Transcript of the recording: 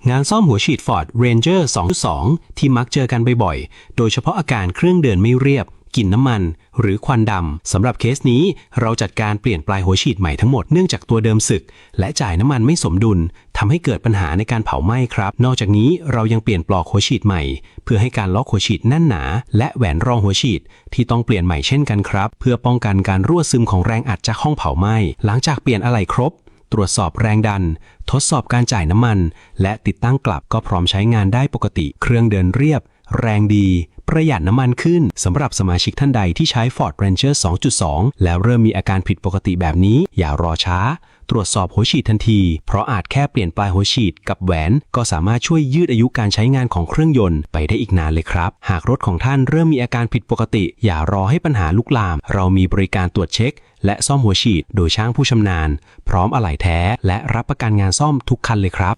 งานซ่อมหัวฉีด Ford Ranger 2.2 ที่มักเจอกันบ่อยๆ โดยเฉพาะอาการเครื่องเดินไม่เรียบกลิ่นน้ำมันหรือควันดำสำหรับเคสนี้เราจัดการเปลี่ยนปลายหัวฉีดใหม่ทั้งหมดเนื่องจากตัวเดิมสึกและจ่ายน้ำมันไม่สมดุลทำให้เกิดปัญหาในการเผาไหม้ครับนอกจากนี้เรายังเปลี่ยนปลอกหัวฉีดใหม่เพื่อให้การล็อกหัวฉีดแน่นหนาและแหวนรองหัวฉีดที่ต้องเปลี่ยนใหม่เช่นกันครับเพื่อป้องกันการรั่วซึมของแรงอัดจากห้องเผาไหม้หลังจากเปลี่ยนอะไหล่ครบตรวจสอบแรงดันทดสอบการจ่ายน้ำมันและติดตั้งกลับก็พร้อมใช้งานได้ปกติเครื่องเดินเรียบแรงดีประหยัดน้ำมันขึ้นสำหรับสมาชิกท่านใดที่ใช้ Ford Ranger 2.2 แล้วเริ่มมีอาการผิดปกติแบบนี้อย่ารอช้าตรวจสอบหัวฉีดทันทีเพราะอาจแค่เปลี่ยนปลายหัวฉีดกับแหวนก็สามารถช่วยยืดอายุการใช้งานของเครื่องยนต์ไปได้อีกนานเลยครับหากรถของท่านเริ่มมีอาการผิดปกติอย่ารอให้ปัญหาลุกลามเรามีบริการตรวจเช็คและซ่อมหัวฉีดโดยช่างผู้ชำนาญพร้อมอะไหล่แท้และรับประกันงานซ่อมทุกคันเลยครับ